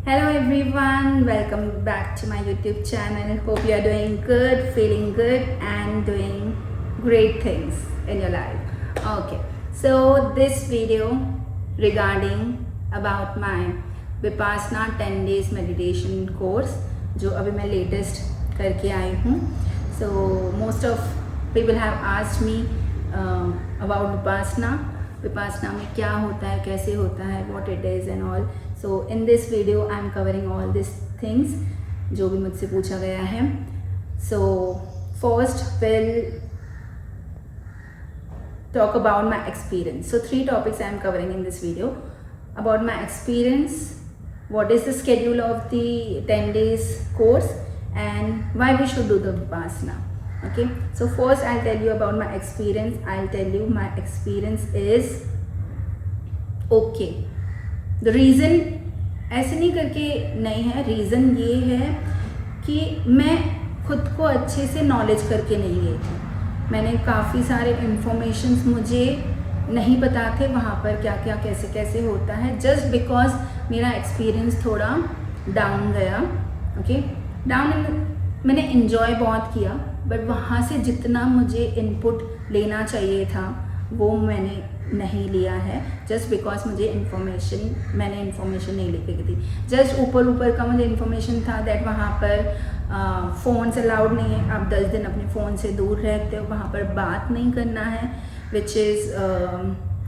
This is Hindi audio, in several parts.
Hello everyone, welcome back to my YouTube channel. Hope you are doing good, feeling good and doing great things in your life. Okay, so this video regarding about my Vipassana 10 days meditation course जो अभी मैं latest करके आई हूँ. So most of people have asked me about Vipassana में क्या होता है, कैसे होता है, what it is and all. So in this video I am covering all these things जो भी मुझसे पूछा गया है. So first we'll talk about my experience. So 3 topics I am covering in this video. About my experience, what is the schedule of the 10 days course and why we should do the Vipassana. Okay, so first I'll tell you about my experience. I'll tell you my experience is okay. The reason ऐसे नहीं करके नहीं है, रीज़न ये है कि मैं खुद को अच्छे से नॉलेज करके नहीं गई थी. मैंने काफ़ी सारे इन्फॉर्मेशंस मुझे नहीं पता थे वहाँ पर क्या क्या कैसे कैसे होता है. जस्ट बिकॉज मेरा एक्सपीरियंस थोड़ा डाउन गया. ओके, मैंने इन्जॉय बहुत किया बट वहाँ से जितना मुझे इनपुट लेना चाहिए था वो मैंने नहीं लिया है. जस्ट बिकॉज मैंने इन्फॉर्मेशन नहीं लेके गई थी. जस्ट ऊपर का मुझे इन्फॉर्मेशन था दैट वहाँ पर फ़ोन्स अलाउड नहीं है. आप 10 दिन अपने फ़ोन से दूर रहते हो, वहाँ पर बात नहीं करना है, विच इज़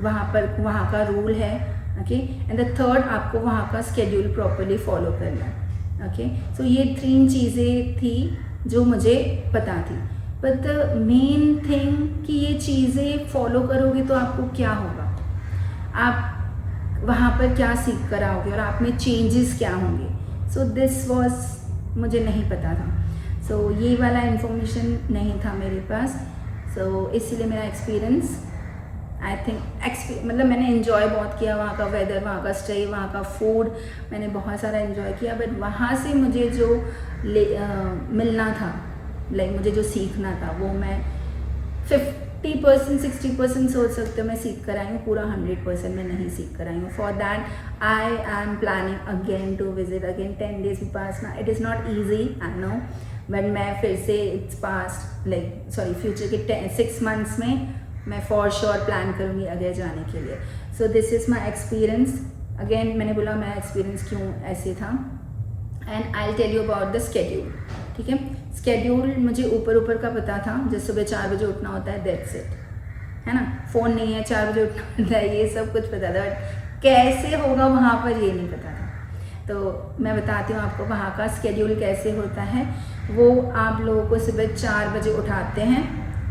वहाँ का रूल है. ओके, एंड द थर्ड, आपको वहाँ का स्केड्यूल प्रॉपरली फॉलो करना है. ओके, सो ये 3 चीज़ें थी जो मुझे पता थी. बट द मेन थिंग कि ये चीज़ें फॉलो करोगे तो आपको क्या होगा, आप वहाँ पर क्या सीख कर आओगे और आप में चेंजेस क्या होंगे. सो दिस वॉज मुझे नहीं पता था. सो ये वाला इन्फॉर्मेशन नहीं था मेरे पास. सो इसीलिए मेरा एक्सपीरियंस आई थिंक मतलब मैंने इन्जॉय बहुत किया. वहाँ का वेदर, वहाँ का स्टे, वहाँ का फूड, मैंने बहुत सारा इन्जॉय किया. बट वहाँ से मुझे जो मिलना था, मुझे जो सीखना था वो मैं 50% 60% सोच सकते हो मैं सीख कर आई हूँ. पूरा 100% मैं नहीं सीख कर आई हूँ. For that I am planning again to visit again 10 days Vipassana. It is not easy, I know, but मैं फिर से इट्स पास्ट फ्यूचर के 6 months में मैं फॉर श्योर प्लान करूँगी अगेन जाने के लिए. So this is my experience. अगेन मैंने बोला मेरा एक्सपीरियंस क्यों ऐसे था. And I tell you about the schedule. ठीक है, स्केड्यूल मुझे ऊपर का पता था. जैसे सुबह 4 बजे उठना होता है, दैट्स इट, है ना. फ़ोन नहीं है, 4 बजे उठना होता है, ये सब कुछ पता था. बट कैसे होगा वहाँ पर ये नहीं पता था. तो मैं बताती हूँ आपको वहाँ का स्केड्यूल कैसे होता है. वो आप लोगों को सुबह 4 बजे उठाते हैं.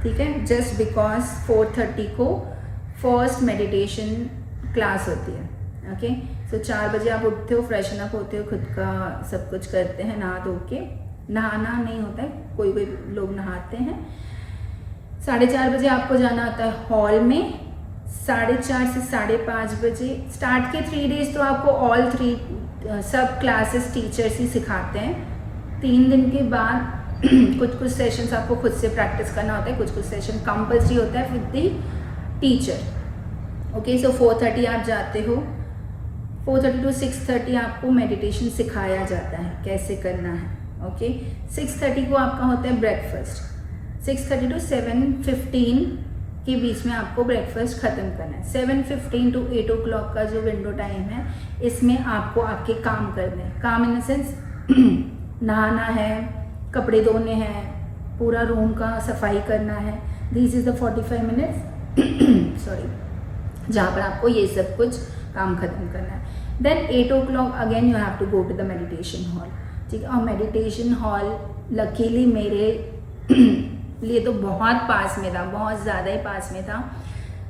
ठीक है, जस्ट बिकॉज 4:30 को फर्स्ट मेडिटेशन क्लास होती है. ओके, सो 4 बजे आप उठते हो, फ्रेशन अप होते हो, खुद का सब कुछ करते हैं, नहा धो के. नहाना नहीं होता है, कोई लोग नहाते हैं. 4:30 बजे आपको जाना होता है हॉल में. 4:30 से 5:30 बजे स्टार्ट के 3 days तो आपको ऑल 3 सब क्लासेस टीचर्स ही सिखाते हैं. 3 दिन के बाद कुछ सेशंस आपको खुद से प्रैक्टिस करना होता है, कुछ सेशन कंपल्सरी होता है विद द टीचर. ओके, सो 4:30 आप जाते हो. 4:30 to 6:30 आपको मेडिटेशन सिखाया जाता है कैसे करना है. ओके, 6:30 को आपका होता है ब्रेकफास्ट. 6:30 to 7:15 के बीच में आपको ब्रेकफास्ट ख़त्म करना है. 7:15 to 8 o'clock का जो विंडो टाइम है, इसमें आपको आपके काम करने हैं. काम इन द सेंस नहाना है, कपड़े धोने हैं, पूरा रूम का सफाई करना है. दिस इज़ द 45 minutes जहाँ पर आपको ये सब कुछ काम ख़त्म करना है. Then 8 o'clock again you have to go to the meditation hall. ठीक है, और मेडिटेशन हॉल लकीली मेरे लिए तो बहुत पास में था, बहुत ज़्यादा ही पास में था.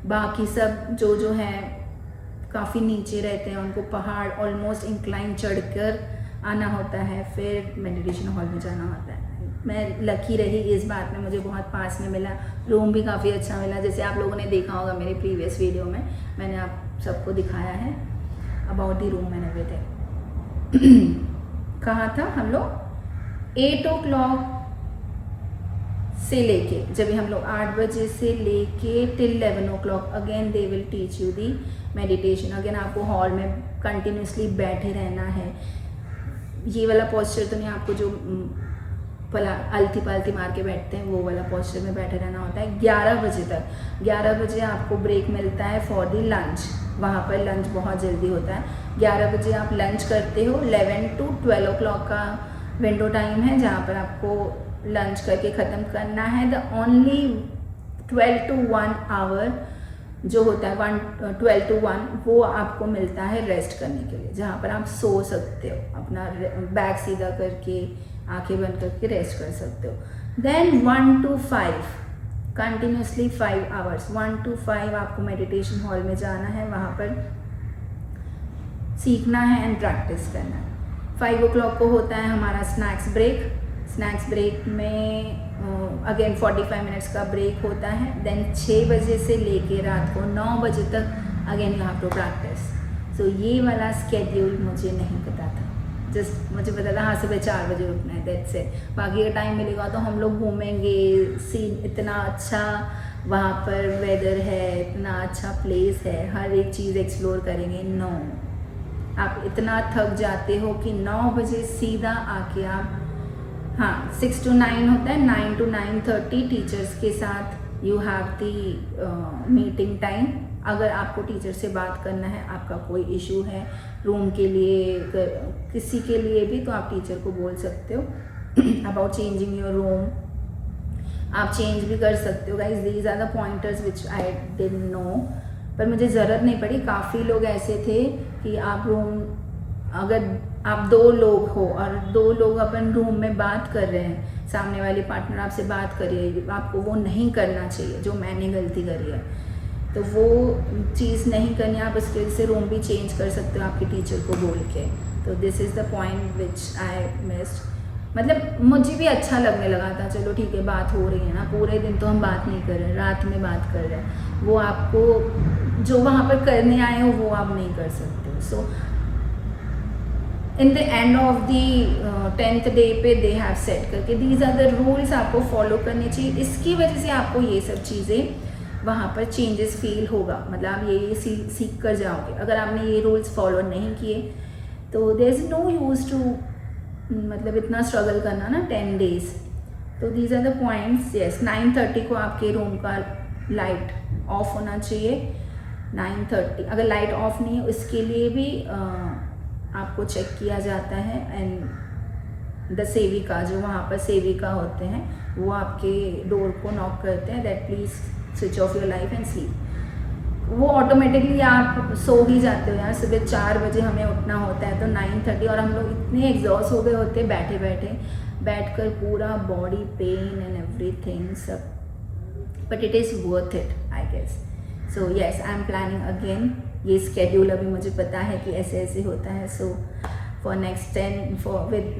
बाकी सब जो हैं काफ़ी नीचे रहते हैं, उनको पहाड़ ऑलमोस्ट इंक्लाइन चढ़कर आना होता है, फिर मेडिटेशन हॉल में जाना होता है. मैं लकी रही इस बात में, मुझे बहुत पास में मिला. रूम भी काफ़ी अच्छा मिला. जैसे आप लोगों ने देखा होगा मेरे प्रीवियस वीडियो में, मैंने आप सबको दिखाया है about the room and everything. कहाँ था हम लोग? 8 o'clock से लेके, जब हम लोग 8 बजे से लेके till 11 o'clock again they will teach you the meditation. Again आपको हॉल में कंटिन्यूसली बैठे रहना है. ये वाला पोस्चर तो नहीं, आपको जो अलती पलती मार के बैठते हैं वो वाला पोस्चर में बैठे रहना होता है 11 बजे तक। 11 बजे आपको ब्रेक मिलता है फॉर दी लंच, वहाँ पर लंच बहुत जल्दी होता है। 11 बजे आप लंच करते हो, 11 to 12 o'clock का विंडो टाइम है जहाँ पर आपको लंच करके ख़त्म करना है। द ओनली 12 to 1 आवर जो होता है 12 to 1 वो आपको मिलता है रेस्ट करने के लिए, जहाँ पर आप सो सकते हो, अपना बैक सीधा करके आंखें बंद करके रेस्ट कर सकते हो। Then 1 to 5 continuously 5 hours, 1 to 5 आपको मेडिटेशन हॉल में जाना है, वहाँ पर सीखना है एंड प्रैक्टिस करना है। 5 o'clock को होता है हमारा स्नैक्स ब्रेक। स्नैक्स ब्रेक में अगेन 45 मिनट्स का ब्रेक होता है। देन 6 बजे से लेके रात को 9 बजे तक again you have to practice. So ये वाला स्केड्यूल मुझे नहीं पता था, जस्ट मुझे पता था हाँ सुबह 4 बजे उठना है, दैट्स इट। बाकी का टाइम मिलेगा तो हम लोग घूमेंगे, सीन इतना अच्छा वहाँ पर वेदर है, इतना अच्छा प्लेस है, हर एक चीज़ एक्सप्लोर करेंगे। नो, आप इतना थक जाते हो कि 9 बजे सीधा आके आप, हाँ 6 to 9 होता है, 9 to 9:30 टीचर्स के साथ you have the meeting time. अगर आपको टीचर से बात करना है, आपका कोई इशू है रूम के लिए, किसी के लिए भी, तो आप टीचर को बोल सकते हो अबाउट चेंजिंग योर रूम। आप चेंज भी कर सकते हो guys, these are the pointers which I didn't know, पर मुझे ज़रूरत नहीं पड़ी। काफ़ी लोग ऐसे थे कि आप रूम, अगर आप 2 लोग हो और 2 लोग अपन रूम में बात कर रहे हैं, सामने वाले पार्टनर आपसे बात कर रही है, आपको वो नहीं करना चाहिए जो मैंने गलती करी है, तो वो चीज़ नहीं करनी। आप उसके वजह से रूम भी चेंज कर सकते हो आपके टीचर को बोल के। तो this is the point which I missed. मतलब मुझे भी अच्छा लगने लगा था, चलो ठीक है बात हो रही है ना, पूरे दिन तो हम बात नहीं कर रहे, रात में बात कर रहे हैं, वो आपको जो वहाँ पर करने आए हो वो आप नहीं कर सकते हो। So in the end of the 10th day पे दे हैव सेट करके दीज आर द रूल्स आपको फॉलो करने चाहिए। इसकी वजह से आपको ये सब चीज़ें वहाँ पर चेंजेस फील होगा, मतलब आप ये सीख कर जाओगे। अगर आपने ये रूल्स फॉलो नहीं किए तो there is no use to, मतलब इतना स्ट्रगल करना ना 10 days। तो दीज आर द पॉइंट्स। यस, 9:30 को आपके रूम का लाइट ऑफ होना चाहिए। 9:30 अगर लाइट ऑफ नहीं है उसके लिए भी आपको चेक किया जाता है। एंड द सेविका, जो वहाँ पर सेविका होते हैं, वो आपके डोर को नॉक करते हैं that please switch off your life and sleep. वो ऑटोमेटिकली आप सो ही जाते हो यार। सुबह 4 बजे हमें उठना होता है, तो 9:30, और हम लोग इतने एग्जॉस्ट हो गए होते हैं बैठे बैठे, बैठकर पूरा बॉडी पेन एंड एवरीथिंग सब, but it is worth it I guess. So yes, I am planning again. ये स्केड्यूल अभी मुझे पता है कि ऐसे ऐसे होता है। So for next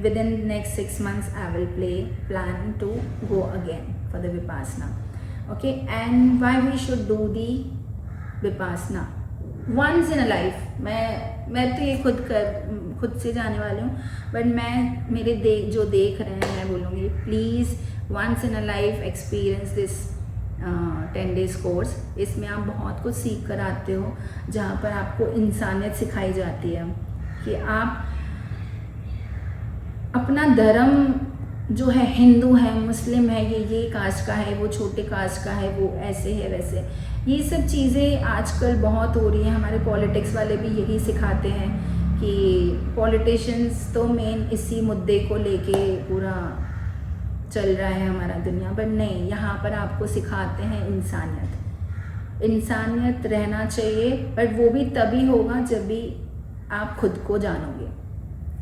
within next 6 months I will plan to go again for the Vipassana. Okay, and why we should do the Vipassana once in a life. मैं तो ये खुद से जाने वाली हूँ, बट मैं मेरे जो देख रहे हैं मैं बोलूँगी please once in a life experience this 10 days course. इसमें आप बहुत कुछ सीख कर आते हो, जहाँ पर आपको इंसानियत सिखाई जाती है कि आप अपना धर्म जो है, हिंदू है, मुस्लिम है, ये कास्ट का है, वो छोटे कास्ट का है, वो ऐसे है वैसे, ये सब चीज़ें आजकल बहुत हो रही हैं। हमारे पॉलिटिक्स वाले भी यही सिखाते हैं कि पॉलिटिशियंस तो मेन इसी मुद्दे को लेके पूरा चल रहा है हमारा दुनिया, बट नहीं, यहाँ पर आपको सिखाते हैं इंसानियत रहना चाहिए। बट वो भी तभी होगा जब भी आप खुद को जानोगे,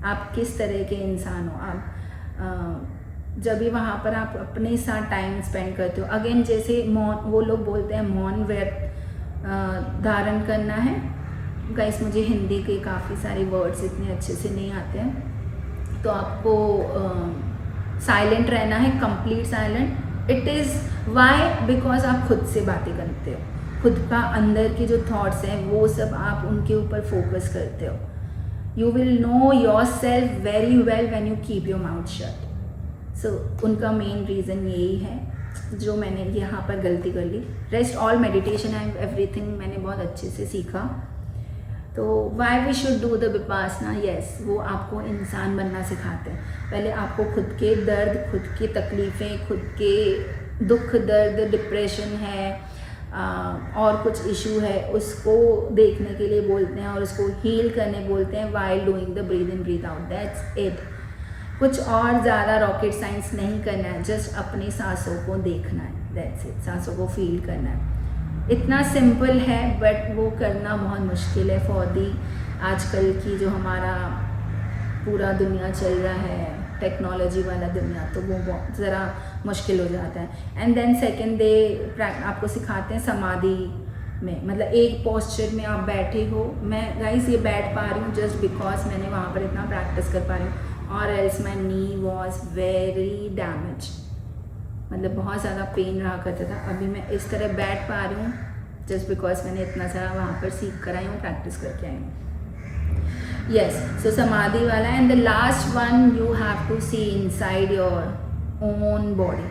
आप किस तरह के इंसान हो। आप जब भी वहाँ पर आप अपने साथ टाइम स्पेंड करते हो। अगेन जैसे मौन, वो लोग बोलते हैं मौन व्रत धारण करना है। गाइस, मुझे हिंदी के काफ़ी सारे वर्ड्स इतने अच्छे से नहीं आते हैं, तो आपको साइलेंट रहना है, complete silent. It is why because आप खुद से बातें करते हो, खुद का अंदर के जो थॉट्स हैं वो सब आप उनके ऊपर फोकस करते हो। You will know yourself very well when you keep your mouth shut. So उनका मेन रीज़न यही है जो मैंने यहाँ पर गलती कर ली। Rest all meditation and everything मैंने बहुत अच्छे से सीखा। तो why we should do the Vipassana, yes, वो आपको इंसान बनना सिखाते हैं। पहले आपको खुद के दर्द, खुद की तकलीफ़ें, खुद के दुख दर्द, डिप्रेशन है और कुछ इशू है, उसको देखने के लिए बोलते हैं और उसको हील करने बोलते हैं while doing the breathe in breathe out, that's it. कुछ और ज़्यादा रॉकेट साइंस नहीं करना है, जस्ट अपनी सांसों को देखना है, दैट्स इट, सांसों को फील करना है। इतना सिंपल है, बट वो करना बहुत मुश्किल है फॉर दी आजकल की जो हमारा पूरा दुनिया चल रहा है, टेक्नोलॉजी वाला दुनिया, तो वो बहुत ज़रा मुश्किल हो जाता है। एंड देन सेकेंड डे आपको सिखाते हैं समाधि में, मतलब एक पोस्चर में आप बैठे हो। मैं गाइस ये बैठ पा रही हूँ जस्ट बिकॉज मैंने वहाँ पर इतना प्रैक्टिस कर पा रही हूँ, और else my knee was very damage, मतलब बहुत ज़्यादा पेन रहा करता था। अभी मैं इस तरह बैठ पा रही हूँ जस्ट बिकॉज मैंने इतना सारा वहाँ पर सीख कर आई हूँ, प्रैक्टिस करके आई हूँ। यस, सो समाधि वाला। And the last one, you have to see inside your own body,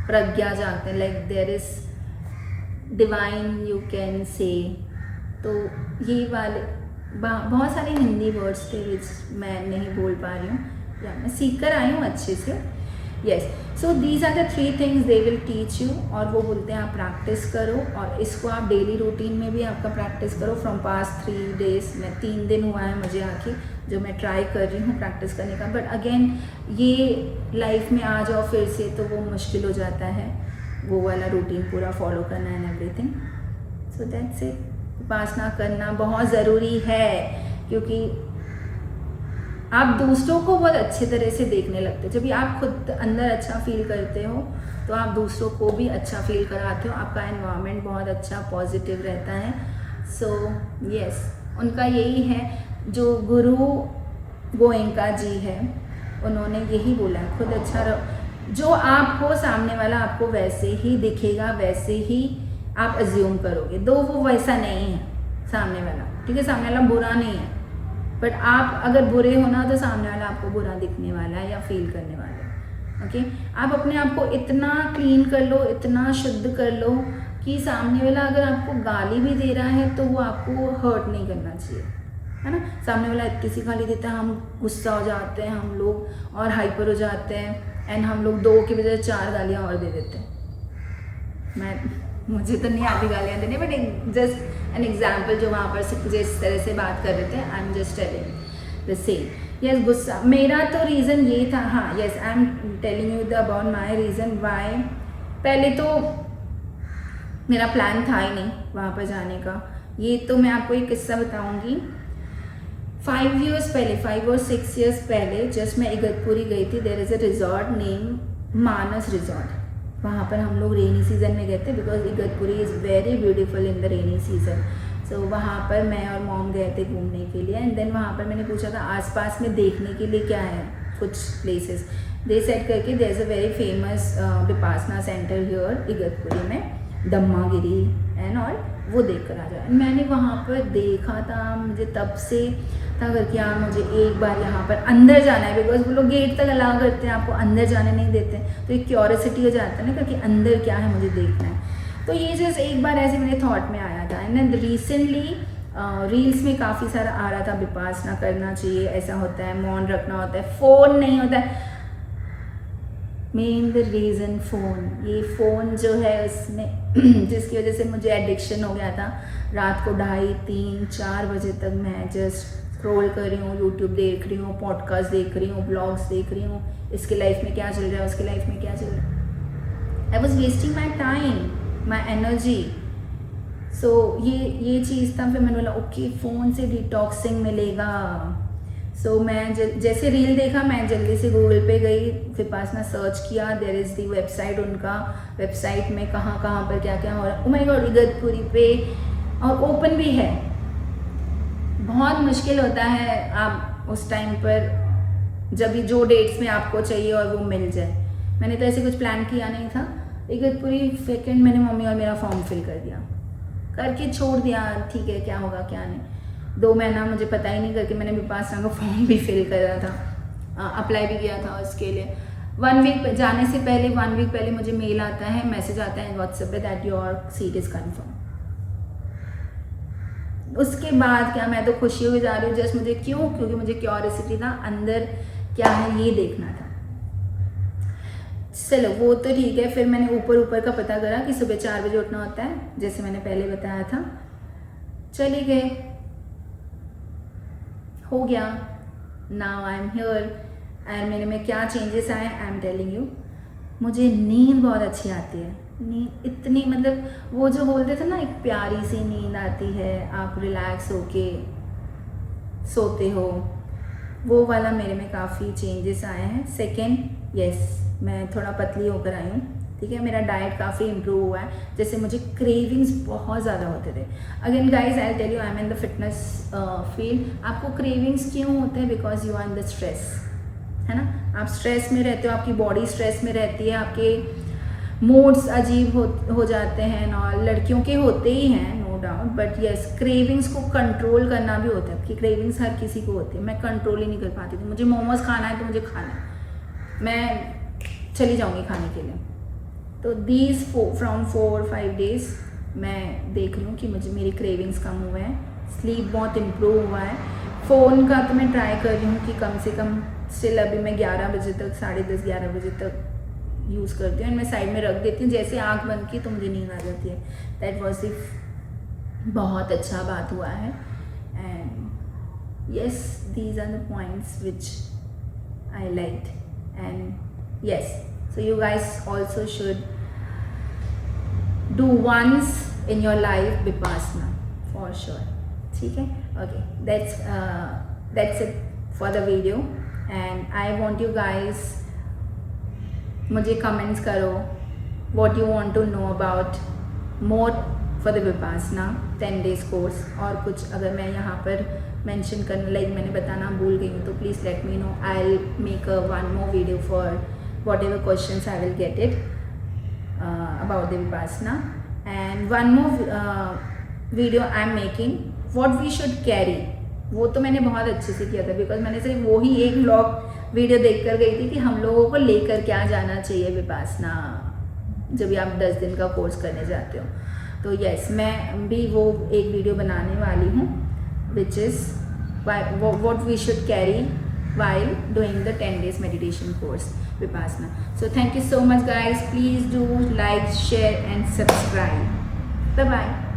प्रज्ञा जागते हैं, like there is divine you can say. तो ये वाले बहुत सारे हिंदी वर्ड्स थे विच मैं नहीं बोल पा रही हूँ, या मैं सीख कर आई हूँ अच्छे से। Yes, so these are the 3 things they will teach you, और वो बोलते हैं आप प्रैक्टिस करो, और इसको आप डेली रूटीन में भी आपका प्रैक्टिस करो। फ्रॉम पास्ट 3 डेज, मैं 3 दिन हुआ है मुझे आके जो मैं ट्राई कर रही हूँ प्रैक्टिस करने का, बट अगेन ये लाइफ में आ जाओ फिर से तो वो मुश्किल हो जाता है, वो वाला रूटीन पूरा फॉलो करना and everything. So that's it, उपासना करना बहुत ज़रूरी है, क्योंकि आप दूसरों को बहुत अच्छे तरह से देखने लगते हो। जब भी आप खुद अंदर अच्छा फील करते हो तो आप दूसरों को भी अच्छा फील कराते हो, आपका एनवायरनमेंट बहुत अच्छा पॉजिटिव रहता है। सो यस, उनका यही है, जो गुरु गोयंका जी है उन्होंने यही बोला है, खुद अच्छा रहो। जो आप हो सामने वाला आपको वैसे ही दिखेगा, वैसे ही आप अज्यूम करोगे, दो वो वैसा नहीं है सामने वाला, ठीक है, सामने वाला बुरा नहीं है, बट आप अगर बुरे हो ना तो सामने वाला आपको बुरा दिखने वाला है या फील करने वाला है। ओके, आप अपने आप को इतना क्लीन कर लो, इतना शुद्ध कर लो कि सामने वाला अगर आपको गाली भी दे रहा है तो वो आपको हर्ट नहीं करना चाहिए, है ना। सामने वाला इतनी सी गाली देता है, हम गुस्सा हो जाते हैं हम लोग और हाइपर हो जाते हैं, एंड हम लोग 2 की बजाय 4 गालियाँ और दे देते हैं। मुझे तो नहीं आती गालियाँ देने, बट जस्ट एन एग्जाम्पल, जो वहाँ पर जिस तरह से बात कर रहे थे, I am just telling the same. Yes, गुस्सा मेरा तो रीज़न ये था, हाँ yes, I am telling you the about my reason why. पहले तो मेरा प्लान था ही नहीं वहाँ पर जाने का, ये तो मैं आपको एक किस्सा बताऊँगी। 5 years पहले, 5 or 6 years पहले, जस्ट मैं इगतपुरी गई थी। There is a resort name Manas resort, वहाँ पर हम लोग रेनी सीज़न में गए थे, because Igatpuri is very beautiful in the rainy season. So वहाँ पर मैं और मॉम गए थे घूमने के लिए, एंड देन वहाँ पर मैंने पूछा था आसपास में देखने के लिए क्या है, कुछ प्लेसेस। दे सेट करके there is a very famous Vipassana centre here Igatpuri में, दम्मागिरी एंड ऑल, वो देख कर आ जाए। मैंने वहाँ पर देखा था, मुझे तब से था करके यार मुझे एक बार यहाँ पर अंदर जाना है, बिकॉज वो लोग गेट तक अलाउ करते हैं, आपको अंदर जाने नहीं देते, तो एक क्यूरियोसिटी हो जाता है ना, क्योंकि अंदर क्या है मुझे देखना है। तो ये जस्ट एक बार ऐसे मेरे थॉट में आया था, एंड रिसेंटली रील्स में काफ़ी सारा आ रहा था, विपासना करना चाहिए, ऐसा होता है, मौन रखना होता है, फ़ोन नहीं होता है। मेन द रीज़न फ़ोन, ये फ़ोन जो है उसमें जिसकी वजह से मुझे एडिक्शन हो गया था। रात को 2:30, 3, 4 बजे तक मैं जस्ट स्क्रॉल कर रही हूँ, यूट्यूब देख रही हूँ, पॉडकास्ट देख रही हूँ, ब्लॉग्स देख रही हूँ, इसके लाइफ में क्या चल रहा है, उसके लाइफ में क्या चल रहा है। I was wasting my time, my energy. So ये चीज़ था। फिर मैंने बोला ओके, फ़ोन से डिटॉक्सिंग मिलेगा। सो मैं जैसे रील देखा, मैं जल्दी से गूगल पे गई, विपासना सर्च किया, देयर इज़ दी वेबसाइट, उनका वेबसाइट में कहाँ पर क्या क्या हो रहा है। ओ माय गॉड, इगतपुरी पे, और ओपन भी है। बहुत मुश्किल होता है आप उस टाइम पर, जब भी जो डेट्स में आपको चाहिए और वो मिल जाए। मैंने तो ऐसे कुछ प्लान किया नहीं था। इगतपुरी सेकेंड मैंने मम्मी और मेरा फॉर्म फिल कर दिया, करके छोड़ दिया, ठीक है क्या होगा क्या नहीं। 2 महीना मुझे पता ही नहीं करके मैंने विपासना का फॉर्म भी फिल करा था, अप्लाई भी किया था उसके लिए। 1 वीक जाने से पहले, 1 वीक पहले मुझे मेल आता है, मैसेज आता है व्हाट्सएप पे that your seat is confirm. उसके बाद क्या, मैं तो खुशी हुई जा रही हूँ जस्ट मुझे, क्यों? क्योंकि मुझे क्यूरियोसिटी था अंदर क्या है ये देखना था। चलो वो तो ठीक है। फिर मैंने ऊपर ऊपर का पता करा कि सुबह 4 बजे उठना होता है, जैसे मैंने पहले बताया था। चले गए, हो गया। Now I am here and मेरे में क्या चेंजेस आए आई एम टेलिंग यू। मुझे नींद बहुत अच्छी आती है, नींद इतनी, मतलब वो जो बोलते थे ना एक प्यारी सी नींद आती है, आप रिलैक्स होके सोते हो, वो वाला मेरे में काफ़ी चेंजेस आए हैं। सेकेंड, यस, मैं थोड़ा पतली होकर आई हूँ, ठीक है। मेरा डाइट काफ़ी इम्प्रूव हुआ है। जैसे मुझे क्रेविंग्स बहुत ज़्यादा होते थे। Again guys I tell you, I am in the fitness field. आपको क्रेविंग्स क्यों होते हैं? Because you are in the stress, है ना। आप स्ट्रेस में रहते हो, आपकी बॉडी स्ट्रेस में रहती है, आपके मूड्स अजीब हो जाते हैं। और लड़कियों के होते ही हैं no doubt, but yes cravings को कंट्रोल करना भी होता है। कि क्रेविंग्स हर किसी को होती है, मैं कंट्रोल ही नहीं कर पाती थी। मुझे मोमोज खाना है तो मुझे खाना है, मैं चली जाऊंगी खाने के लिए। तो दीज फ्रॉम 4-5 डेज मैं देख रही हूँ कि मुझे मेरी क्रेविंग्स कम हुए हैं, स्लीप बहुत इम्प्रूव हुआ है। फ़ोन का तो मैं ट्राई कर रही हूँ कि कम से कम स्टिल अभी मैं 11 बजे तक, 10:30-11 बजे तक यूज़ करती हूँ एंड मैं साइड में रख देती हूँ। जैसे आँख बंद की तो मुझे नींद आ जाती है। दैट वॉज बहुत अच्छा बात हुआ है। And yes, these are the points which I liked and yes, so you guys also should do once in your life vipassana for sure, ठीक है। okay, that's it for the video and I want you guys, मुझे comments करो what you want to know about more for the vipassana 10 days course। और कुछ अगर मैं यहाँ पर mention करने लाइक मैंने बताना भूल गई हूँ तो please let me know, I'll make a one more video for whatever questions I will get it about the vipassana। and one more video I am making what we should carry। वो तो मैंने बहुत अच्छे से किया था बिकॉज मैंने सिर्फ वो ही एक व्लॉग वीडियो देख कर गई थी कि हम लोगों को लेकर क्या जाना चाहिए विपासना जब भी आप 10 दिन का कोर्स करने जाते हो। तो यस, मैं भी वो एक वीडियो बनाने वाली हूँ which is what we should carry while doing the 10 days meditation course vipassana। so thank you so much guys, please do like, share and subscribe। bye bye।